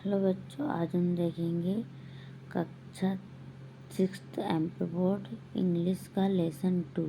Hello बच्चों, आज हम देखेंगे कक्षा 6th एमपी बोर्ड इंग्लिश का लेसन 2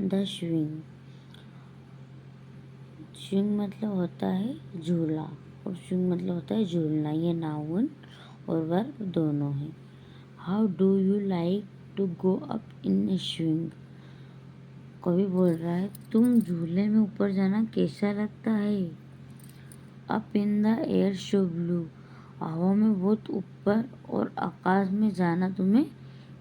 द स्विंग। स्विंग मतलब होता है झूला और स्विंग मतलब होता है झूलना। ये नाउन और वर्ब दोनों हैं। How do you like to go up in a swing. कवि बोल रहा है, तुम झूले में ऊपर जाना कैसा लगता है। Up in the air so blue, हवा में बहुत ऊपर और आकाश में जाना तुम्हें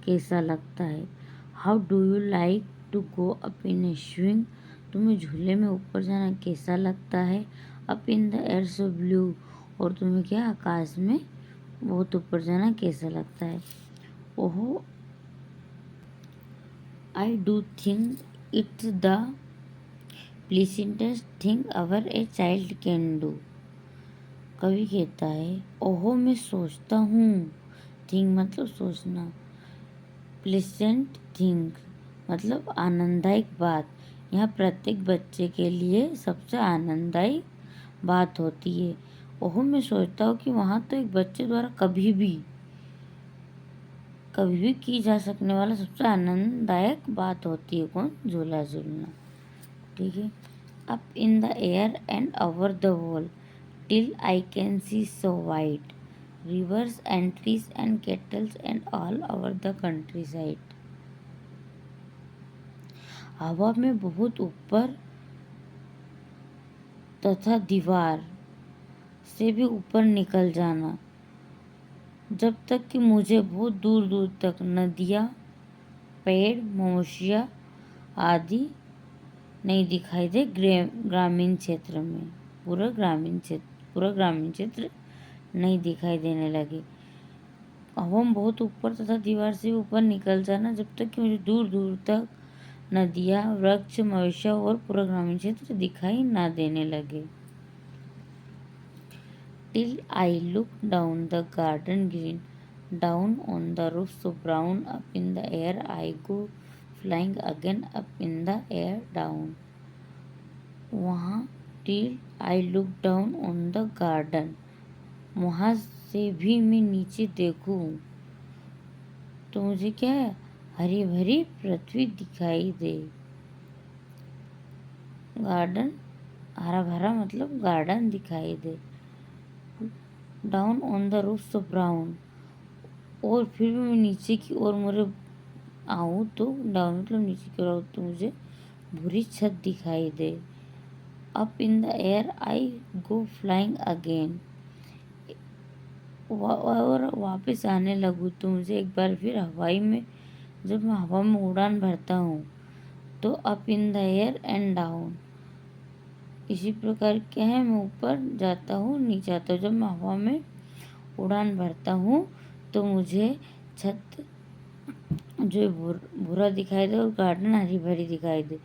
कैसा लगता है। How do you like to go up in a swing, तुम्हें झूले में ऊपर जाना कैसा लगता है। Up in the air so blue, और तुम्हें क्या आकाश में बहुत ऊपर जाना कैसा लगता है। ओहो, I do think it's the pleasantest thing ever a child can do. कवि कहता है, ओहो मैं सोचता हूँ। थिंग मतलब सोचना, प्लेजेंट थिंग मतलब आनंददायक बात। यहाँ प्रत्येक बच्चे के लिए सबसे आनंददायक बात होती है। ओहो मैं सोचता हूँ कि वहाँ तो एक बच्चे द्वारा कभी भी की जा सकने वाला सबसे आनंददायक बात होती है। कौन? झूला झूलना। ठीक है। Up in the air and over the wall till I can see so wide, rivers and trees and kettles and all over the countryside। हवा में बहुत ऊपर तथा दीवार से भी ऊपर निकल जाना, जब तक कि मुझे बहुत दूर दूर तक नदियाँ, पेड़, मवेशियाँ आदि नहीं दिखाई दे। ग्रामीण क्षेत्र में पूरा ग्रामीण क्षेत्र नहीं दिखाई देने लगे। हवा में बहुत ऊपर तथा दीवार से ऊपर निकल जाना, जब तक कि मुझे दूर दूर तक नदियाँ, वृक्ष, मवेशियाँ और पूरा ग्रामीण क्षेत्र दिखाई ना देने लगे। Till I look down the garden green, down on the roof so brown, up in the air I go flying again, up in the air down। वहाँ till I look down on the garden, वहाँ से भी मैं नीचे देखूं तो मुझे क्या है, हरी भरी पृथ्वी दिखाई दे। गार्डन, हरा भरा मतलब गार्डन दिखाई दे। Down on the roof so brown, और फिर भी मैं नीचे की ओर मुझे आऊँ तो, डाउन मतलब नीचे की ओर आऊँ तो मुझे भूरी छत दिखाई दे। Up in the air I go flying again, और वापस आने लगूँ तो मुझे एक बार फिर हवाई में, जब मैं हवा में उड़ान भरता हूँ तो up in the air and down, इसी प्रकार क्या है, मैं ऊपर जाता हूँ नीचे आता हूँ। जब मैं हवा में उड़ान भरता हूँ तो मुझे छत जो भूरा दिखाई दे और गार्डन हरी भरी दिखाई दे।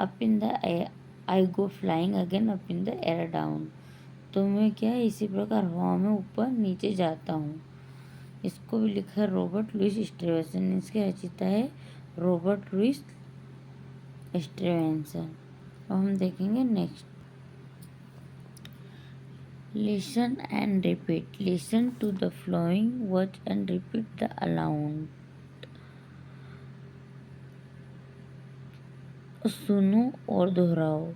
Up in the I go flying again, up in the air down, तो मैं क्या है, इसी प्रकार हवा में ऊपर नीचे जाता हूँ। इसको भी लिखा है रॉबर्ट लुइस स्टीवेंसन। इसके रचयिता है रॉबर्ट लुइस स्टीवेंसन। अब हम देखेंगे next. Listen and repeat, listen to the following words and repeat the aloud. सुनो और दोहराओ,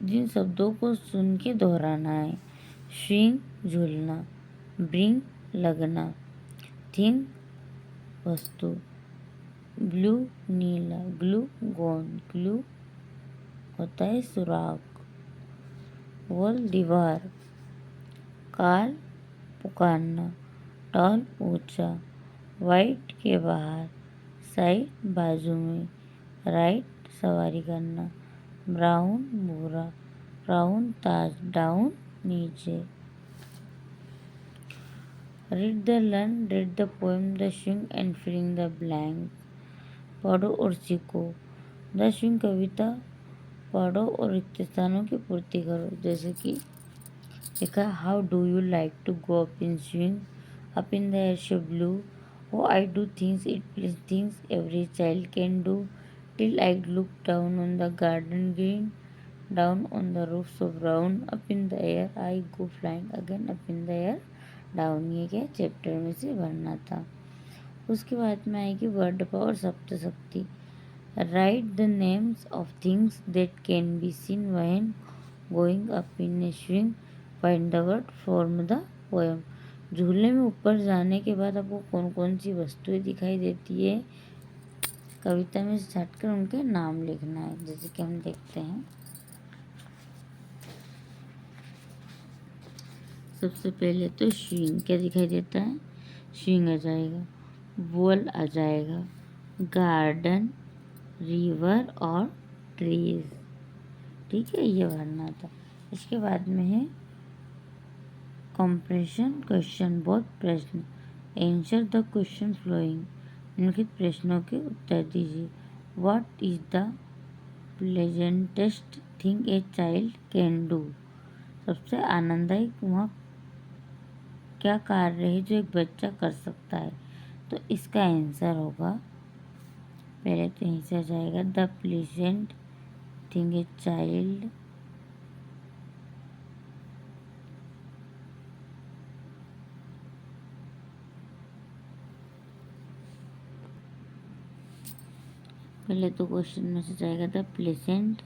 जिन शब्दों को सुन के दोहराना है। स्विंग झूलना, ब्रिंग लगना, थिंग वस्तु, ब्लू नीला, ग्लू गोंद, ग्लू होता है सुराख, वॉल दीवार, कॉल पुकारना, टॉल ऊंचा, वाइट के बाहर, साइड बाजू में, राइट सवारी करना, ब्राउन भूरा, ब्राउन ताज, डाउन नीचे। Read the learn, read the poem the swing and filling the blank. पढ़ो और सीखो द स्विंग कविता पढ़ो और रिक्त स्थानों की पूर्ति करो। जैसे कि लिखा, how do you like to go up in swing, up in the air so blue, oh I do things it please things every child can do, till I look down on the garden green, down on the roof so brown, up in the air I go flying again, up in the air down, ये क्या chapter में से भरना था। उसके बाद में आएगी वर्ड पावर सप्त शक्ति। Right the names of things that can be scene when going up in a swing, find the word, form the poem. झूले में ऊपर जाने के बाद आपको कौन कौन सी वस्तुएं दिखाई देती है, कविता में छाटकर उनके नाम लिखना है। जैसे कि हम देखते हैं, सबसे पहले तो स्विंग क्या दिखाई देता है, स्विंग आ जाएगा, वॉल आ जाएगा, गार्डन, रिवर और ट्रीज। ठीक है, ये भरना था। इसके बाद में है कंप्रेशन क्वेश्चन, बहुत प्रश्न। आंसर द क्वेश्चन फ्लोइंग, निम्नलिखित प्रश्नों के उत्तर दीजिए। What is the pleasantest thing a child can do, सबसे आनंददायक वह क्या कार्य है जो एक बच्चा कर सकता है। तो इसका आंसर होगा, पहले तो यहीं से आ जाएगा, the pleasant thing a child पहले तो क्वेश्चन में से जाएगा the pleasant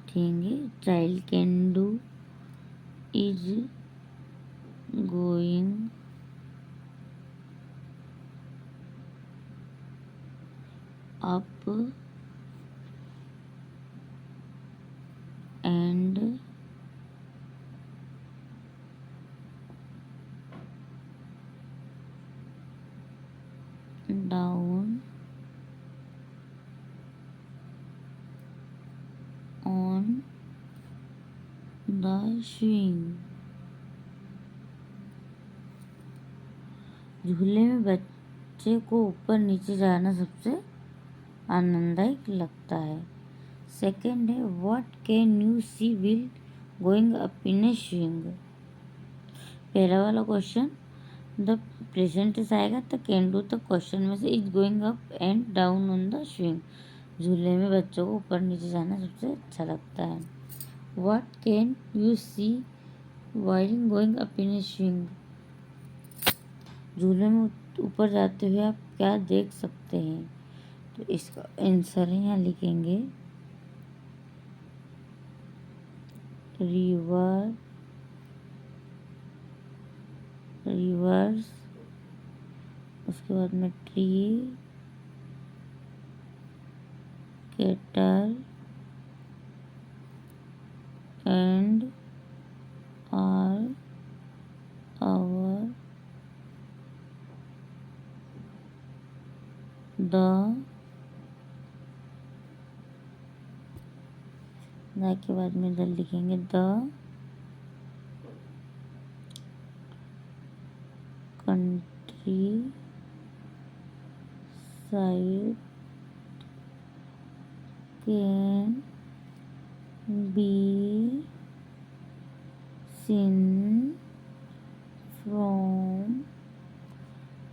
thing a child can do is going up and down on the swing. झूले में बच्चे को ऊपर नीचे जाना सबसे आनंददायक लगता है। सेकंड है, what can you see while going up in a swing. पहला वाला क्वेश्चन द प्रेजेंट से आएगा, तो कैन डू तो क्वेश्चन में से is going up and down on the swing. झूले में बच्चों को ऊपर नीचे जाना सबसे अच्छा लगता है। What can you see while going up in a swing, झूले में ऊपर जाते हुए आप क्या देख सकते हैं। तो इसका आंसर यहाँ लिखेंगे, रिवर, रिवर्स, उसके बाद में tree, cattle and all over the के बाद में द लिखेंगे, the countryside can be seen from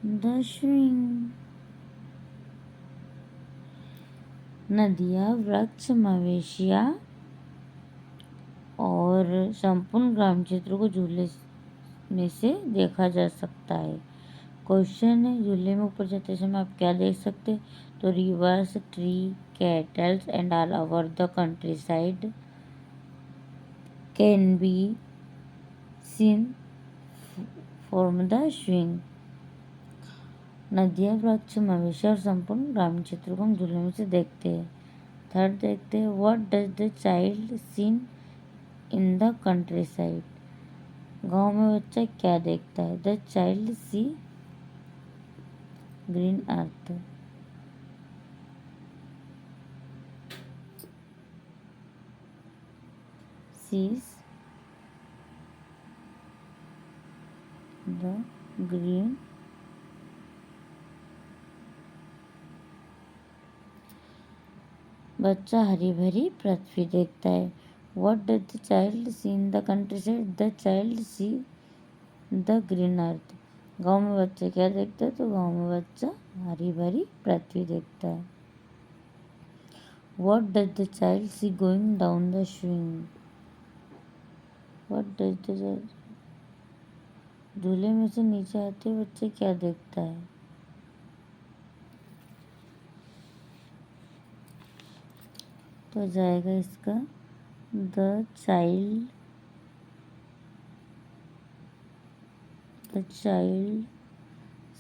the swing. नदियाँ, वृक्ष, मवेशियाँ और संपूर्ण ग्राम क्षेत्र को झूले में से देखा जा सकता है। क्वेश्चन है, झूले में ऊपर जाते समय आप क्या देख सकते, तो reverse, tree, kettles and all over the countryside can be seen from the swing. नदियाँ, वृक्ष, मवेशी और संपूर्ण ग्रामीण क्षेत्रों को हम झूले में से देखते हैं। थर्ड देखते हैं, what does the child seen in the countryside, गाँव में बच्चा क्या देखता है। The child see green earth, sees the green बच्चा हरी भरी पृथ्वी देखता है। What does the child see in the countryside? The child see the green earth. गाँव में बच्चा क्या देखता है, तो गाँव में बच्चा हरी भरी पृथ्वी देखता है। What does the child see going down the swing? What does the झूले में से नीचे आते हुए बच्चे क्या देखता है? तो जाएगा इसका the child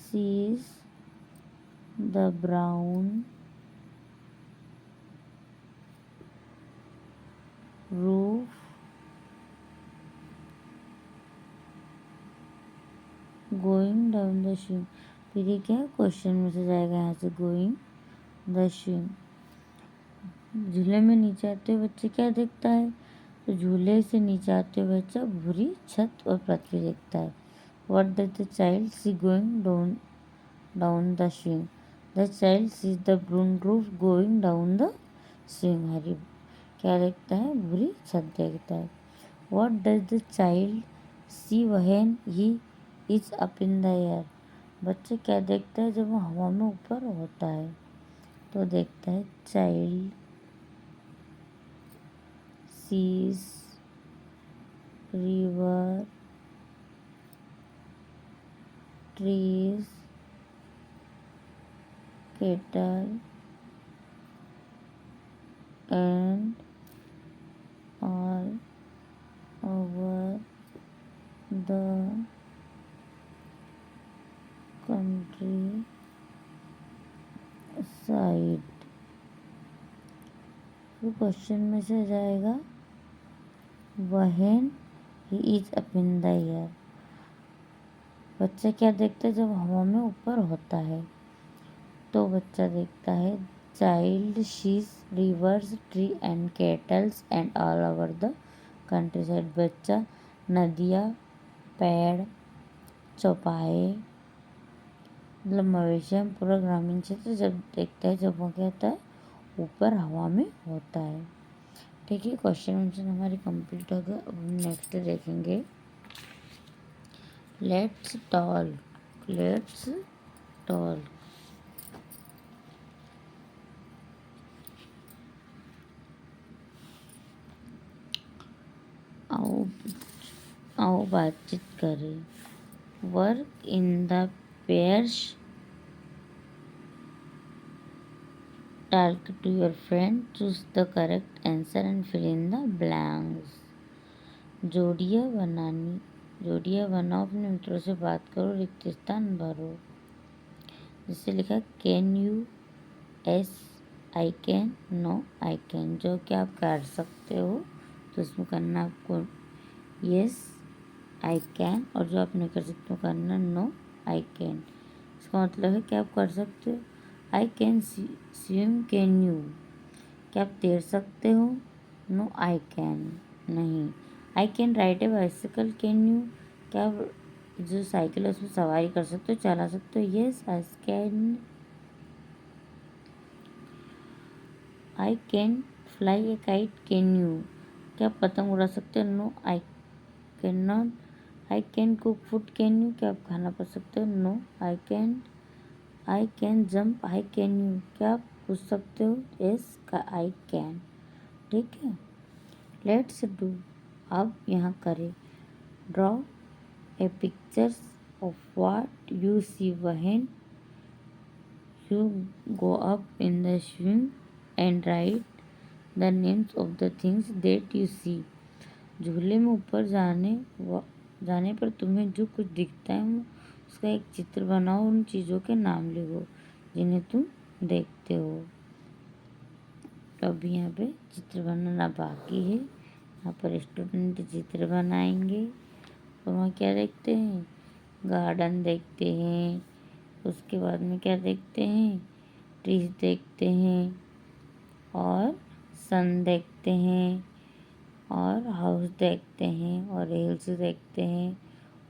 sees the brown roof going down the swing. फिर ये क्या क्वेश्चन में से जाएगा यहाँ से गोइंग द स्विंग। झूले में नीचे आते हुए बच्चे क्या देखता है? तो झूले से नीचे आते हुए बच्चा भूरी छत और पृथ्वी देखता है। What does the child see going down the swing? The child sees the brown roof going down the swing. हरी क्या देखता है? भूरी छत देखता है। What does the child see when he is up in the air? बच्चे क्या देखता है जब वो हवा में ऊपर होता है? तो देखता है child sees river trees cattle and all over the country side। तो क्वेश्चन में से जाएगा when he is up in the air। बच्चा क्या देखता है जब हवा में ऊपर होता है? तो बच्चा देखता है child शीज reverse tree and kettles and all over the country side. बच्चा नदियाँ पेड़ चौपाए मतलब मवेशियाँ पूरा ग्रामीण क्षेत्र जब देखता है जब वो क्या होता है? ऊपर हवा में होता है। ठीक है, क्वेश्चन आंसर हमारे कंप्लीट हो गए। अब हम नेक्स्ट देखेंगे लेट्स टॉक। आओ आओ बातचीत करें। Work in the pairs talk to your friend, choose the correct answer and fill in the blanks। जोड़ियाँ बनाओ, अपने मित्रों से बात करो, रिक्त स्थान भरो। जिससे लिखा can you, yes I can, no I can. जो कि आप कर सकते हो तो उसमें करना आपको यस आई कैन, और जो आप नहीं कर सकते हो करना नो आई कैन। इसका मतलब है कि आप कर सकते हो। I can swim, can you? क्या आप तैर सकते हो? नो आई कैन, नहीं। I can ride A bicycle, can you? क्या आप जो साइकिल है उसमें सवारी कर सकते हो, चला सकते हो? Yes I can. I can fly a kite, can you? क्या आप पतंग उड़ा सकते हो? No I cannot. I can cook food, can you? क्या आप खाना पका सकते हो? No I can. I can jump, I can you? क्या आप पूछ सकते हो? Yes I can. ठीक है, लेट्स डू। अब यहाँ करें draw a pictures of what you see when you go up in the swing and write the names of the things that you see. झूले में ऊपर जाने पर तुम्हें जो कुछ दिखता है उसका एक चित्र बनाओ, उन चीज़ों के नाम लिखो जिन्हें तुम देखते हो। तो अभी यहाँ पे चित्र बनाना बाकी है। यहाँ पर स्टूडेंट चित्र बनाएंगे और वहाँ क्या देखते हैं? गार्डन देखते हैं। उसके बाद में क्या देखते हैं? ट्रीज देखते हैं और सन देखते हैं और हाउस देखते हैं और हिल्स देखते हैं,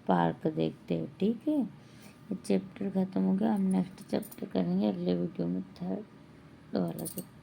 पार्क देखते हैं। ठीक है, ये चैप्टर ख़त्म हो गया। हम नेक्स्ट चैप्टर करेंगे अगले वीडियो में, थर्ड वाला चैप्टर।